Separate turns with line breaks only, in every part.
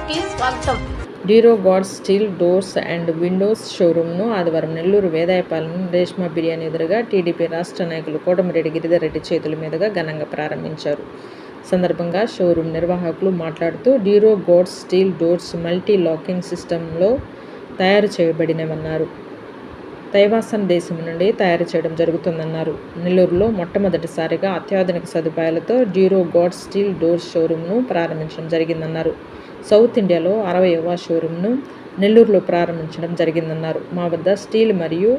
న్యూస్కి స్వాగతం.
Duro god steel doors and windows షోరూమ్ను ఆదివారం నెల్లూరు వేదాయపాలెం రేష్మా బిర్యానీ ఎదురుగా టీడీపీ రాష్ట్ర నాయకులు కోటమిరెడ్డి గిరిధర్ రెడ్డి చేతుల మీదుగా ఘనంగా ప్రారంభించారు. సందర్భంగా షోరూమ్ నిర్వాహకులు మాట్లాడుతూ Duro god steel doors multi locking సిస్టంలో తయారు చేయబడినవన్నారు. తైవాసన్ దేశం నుండి తయారు చేయడం జరుగుతుందన్నారు. నెల్లూరులో మొట్టమొదటిసారిగా అత్యాధునిక సదుపాయాలతో డ్యూరో గాడ్ స్టీల్ డోర్స్ షోరూమ్ను ప్రారంభించడం జరిగిందన్నారు. సౌత్ ఇండియాలో 60వ షోరూమ్ను నెల్లూరులో ప్రారంభించడం జరిగిందన్నారు. మా వద్ద స్టీల్ మరియు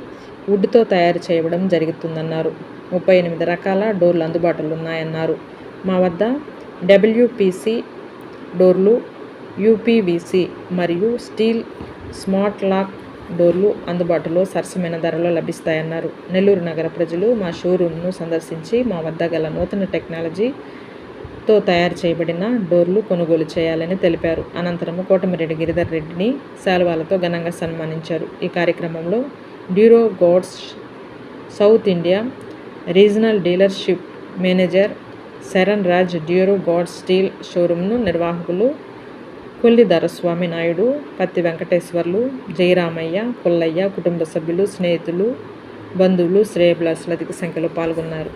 వుడ్తో తయారు చేయడం జరుగుతుందన్నారు. 38 రకాల డోర్లు అందుబాటులో ఉన్నాయన్నారు. మా వద్ద డబ్ల్యూపీసీ డోర్లు, యూపీవీసీ మరియు స్టీల్ స్మార్ట్ లాక్ డోర్లు అందుబాటులో సరసమైన ధరలో లభిస్తాయన్నారు. నెల్లూరు నగర ప్రజలు మా షోరూమ్ను సందర్శించి మా వద్ద గల నూతన టెక్నాలజీతో తయారు చేయబడిన డోర్లు కొనుగోలు చేయాలని తెలిపారు. అనంతరం కోటమిరెడ్డి గిరిధర్ రెడ్డిని శాలువాలతో ఘనంగా సన్మానించారు. ఈ కార్యక్రమంలో Duro gods south India regional dealership manager Sharan Raj, Duro god steel షోరూమ్ను నిర్వాహకులు కొల్లి దొరస్వామి నాయుడు, పత్తి వెంకటేశ్వర్లు, జయరామయ్య, పుల్లయ్య, కుటుంబ సభ్యులు, స్నేహితులు, బంధువులు, శ్రేయోభిలాషులు అధిక సంఖ్యలో పాల్గొన్నారు.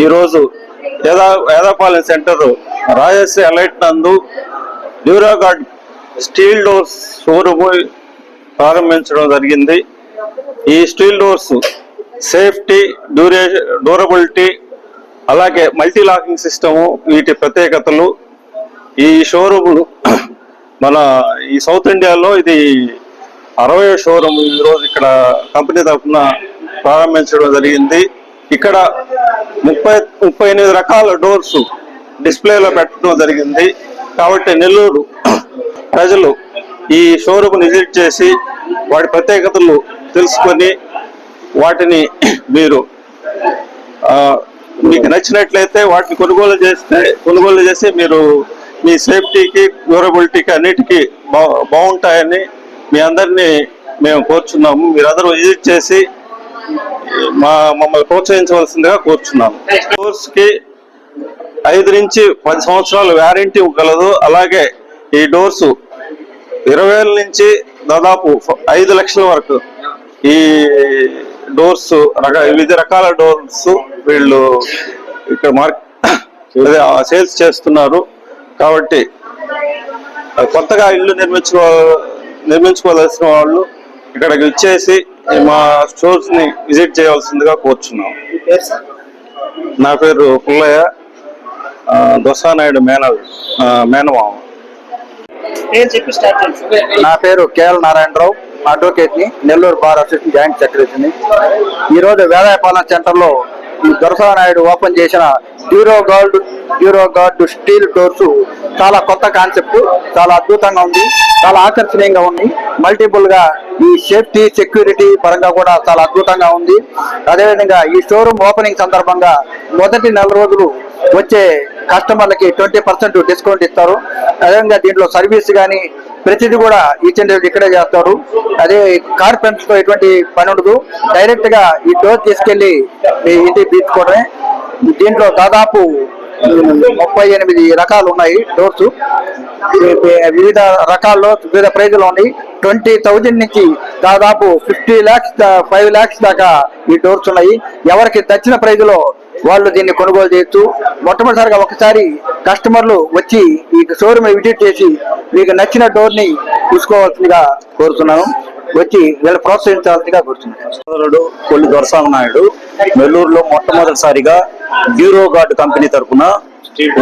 ఈరోజు వేదాపాలెం సెంటర్ రాజశ్రీ అలైట్ నందు డ్యూరాగార్డ్ స్టీల్ డోర్స్ షోరూమ్ ప్రారంభించడం జరిగింది. ఈ స్టీల్ డోర్స్ సేఫ్టీ, డ్యూరబిలిటీ, అలాగే మల్టీ లాకింగ్ సిస్టము వీటి ప్రత్యేకతలు. ఈ షోరూమ్ మన ఈ సౌత్ ఇండియాలో ఇది 60వ షోరూమ్ ఈరోజు ఇక్కడ కంపెనీ తరఫున ప్రారంభించడం జరిగింది. ఇక్కడ 38 రకాల డోర్స్ డిస్ప్లేలో పెట్టడం జరిగింది. కాబట్టి నెల్లూరు ప్రజలు ఈ షోరూమ్ విజిట్ చేసి వాటి ప్రత్యేకతలు తెలుసుకొని వాటిని మీకు నచ్చినట్లయితే వాటిని కొనుగోలు చేసి మీరు మీ సేఫ్టీకి, డ్యూరబిలిటీకి అన్నిటికీ బాగుంటాయని మీ అందరినీ మేము కోరుచున్నాము. మీరందరూ విజిట్ చేసి మమ్మల్ని ప్రోత్సహించవలసిందిగా కోరుచున్నాము. డోర్స్కి 5 నుంచి 10 సంవత్సరాలు వ్యారంటీ గలదు. అలాగే ఈ డోర్స్ 20,000 నుంచి దాదాపు 5 లక్షల వరకు ఈ డోర్స్ వివిధ రకాల డోర్స్ వీళ్ళు ఇక్కడ సేల్స్ చేస్తున్నారు. కాబట్టి కొత్తగా ఇల్లు నిర్మించుకోవాల్సిన వాళ్ళు ఇక్కడికి వచ్చేసి మా స్టోర్స్ ని విజిట్ చేయవలసిందిగా కోరుచున్నాం. నా పేరు పుల్లయ్య, దొసానాయుడు మేనమామ.
నా పేరు కేఎల్ నారాయణరావు, అడ్వకేట్ ని, నెల్లూరు బార్ అసోసియేషన్ జాయింట్ సెక్రటరీని. ఈరోజు వేదాయపాలెం సెంటర్ లో ఈ దొరసానాయుడు ఓపెన్ చేసిన డ్యూరోగార్డ్ స్టీల్ డోర్స్ చాలా కొత్త కాన్సెప్ట్, చాలా అద్భుతంగా ఉంది, చాలా ఆకర్షణీయంగా ఉంది. మల్టిపుల్ గా ఈ సేఫ్టీ, సెక్యూరిటీ పరంగా కూడా చాలా అద్భుతంగా ఉంది. అదేవిధంగా ఈ షోరూమ్ ఓపెనింగ్ సందర్భంగా మొదటి 4 రోజులు వచ్చే కస్టమర్లకి 20% డిస్కౌంట్ ఇస్తారు. అదేవిధంగా దీంట్లో సర్వీస్ కానీ ప్రతిదీ కూడా ఈచ్ అండ్ ఎవ్రీ ఇక్కడే చేస్తారు. అదే కార్పెంటర్స్ తో ఎటువంటి పని ఉండదు. డైరెక్ట్ గా ఈ డోర్ తీసుకెళ్లి ఇంటికి తీసుకోవడమే. దీంట్లో దాదాపు 38 రకాలు ఉన్నాయి డోర్స్. వివిధ రకాల్లో వివిధ ప్రైజులు ఉన్నాయి. 20,000 నుంచి దాదాపు 50 lakhs 5 lakhs దాకా ఈ డోర్స్ ఉన్నాయి. ఎవరికి నచ్చిన ప్రైజులో వాళ్ళు దీన్ని కొనుగోలు చేయొచ్చు. మొట్టమొదటిసారిగా ఒకసారి కస్టమర్లు వచ్చి ఈ షోరూమ్ విజిట్ చేసి మీకు నచ్చిన డోర్ ని తీసుకోవాల్సిందిగా కోరుతున్నాను. వచ్చి వీళ్ళు ప్రోత్సహించాల్సిందిగా కోరుతున్నాను.
కొల్లి దొరసానాయుడు నెల్లూరులో మొట్టమొదటిసారిగా డ్యూరోగార్డ్ కంపెనీ తరఫున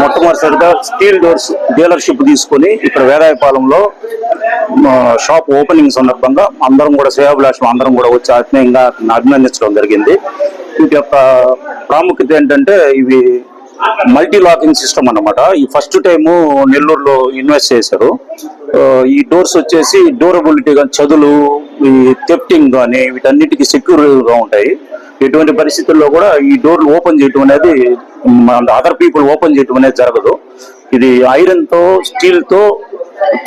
మొట్టమొదటిసారిగా స్టీల్ డోర్స్ డీలర్షిప్ తీసుకొని ఇక్కడ వేదాయపాలెంలో షాప్ ఓపెనింగ్ సందర్భంగా అందరం కూడా శ్రేయాభిలాషం అందరం కూడా వచ్చి ఆత్మీయంగా అభినందించడం జరిగింది. వీటి యొక్క ప్రాముఖ్యత ఏంటంటే ఇవి మల్టీ లాకింగ్ సిస్టమ్ అన్నమాట. ఈ ఫస్ట్ టైము నెల్లూరులో ఇన్వెస్ట్ చేశారు. ఈ డోర్స్ వచ్చేసి డ్యూరబిలిటీ కానీ, చదులు, ఈ థెఫ్టింగ్ కానీ వీటన్నిటికీ సెక్యూర్గా ఉంటాయి. ఎటువంటి పరిస్థితుల్లో కూడా ఈ డోర్లు ఓపెన్ చేయటం అనేది అదర్ పీపుల్ ఓపెన్ చేయటం అనేది జరగదు. ఇది ఐరన్ తో, స్టీల్ తో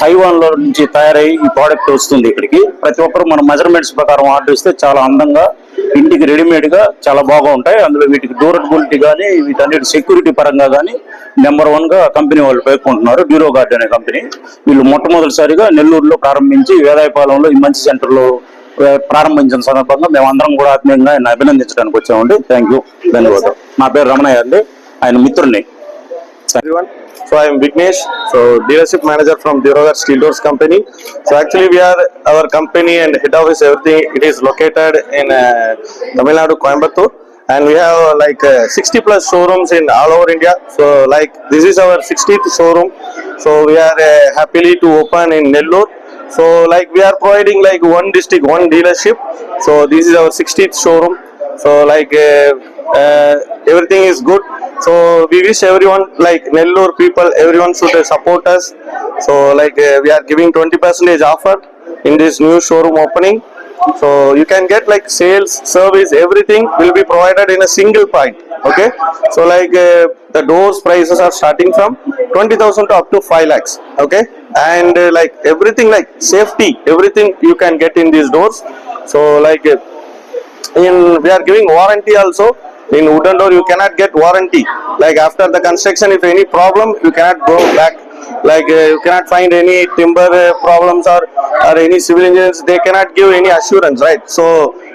తైవాన్ లో నుంచి తయారై ఈ ప్రోడక్ట్ వస్తుంది ఇక్కడికి. ప్రతి ఒక్కరు మన మెజర్మెంట్స్ ప్రకారం ఆర్డర్ ఇస్తే చాలా అందంగా ఇంటికి రెడీమేడ్ గా చాలా బాగా ఉంటాయి. అందులో వీటికి డ్యూరబిలిటీ కానీ వీటన్నిటి సెక్యూరిటీ పరంగా కానీ నెంబర్ 1 గా కంపెనీ వాళ్ళు పేర్కొంటున్నారు. డ్యూరోగార్డ్ అనే కంపెనీ. వీళ్ళు మొట్టమొదటిసారిగా నెల్లూరులో ప్రారంభించి వేదాయపాలెంలో ఈ మంచి సెంటర్ లో ప్రారంభించిన సందర్భంగా మేము అందరం కూడా ఆత్మీయంగా ఆయన అభినందించడానికి వచ్చామండి. థ్యాంక్ యూ, ధన్యవాదాలు. నా పేరు రమణయ్య అండి, ఆయన మిత్రుడిని.
So I am Vignesh, so dealership manager from Duraguard Steel Doors Company. So actually we are our company and head office everything. It is located in Tamil Nadu, Coimbatore, and we have like 60 plus showrooms in all over India. So like this is our 60th showroom. So we are happily to open in Nellore. So like we are providing like one district, one dealership. So this is our 60th showroom. So like everything is good. So we wish everyone, like Nellore people, everyone should support us. So like we are giving 20% offer in this new showroom opening. So you can get like sales, service, everything will be provided in a single point. Okay. So like the doors prices are starting from 20,000 to up to 5 lakhs. Okay. And like everything like safety, everything you can get in these doors. So like we are giving warranty also. In wooden door you cannot get warranty. Like after the construction, if any problem, you cannot go back. Like you cannot find any timber problems or any civil engineers, they cannot give any assurance, right? So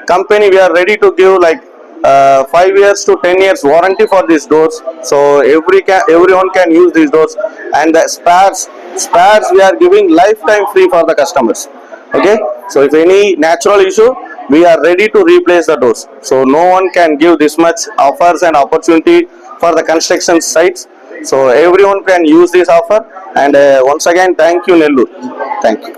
company, we are ready to give like 5 years to 10 years warranty for these doors. So everyone can use these doors, and the spares we are giving lifetime free for the customers. Okay, so if any natural issue, we are ready to replace the doors. So no one can give this much offers and opportunity for the construction sites. So everyone can use this offer, and once again thank you Nellore. Thank you.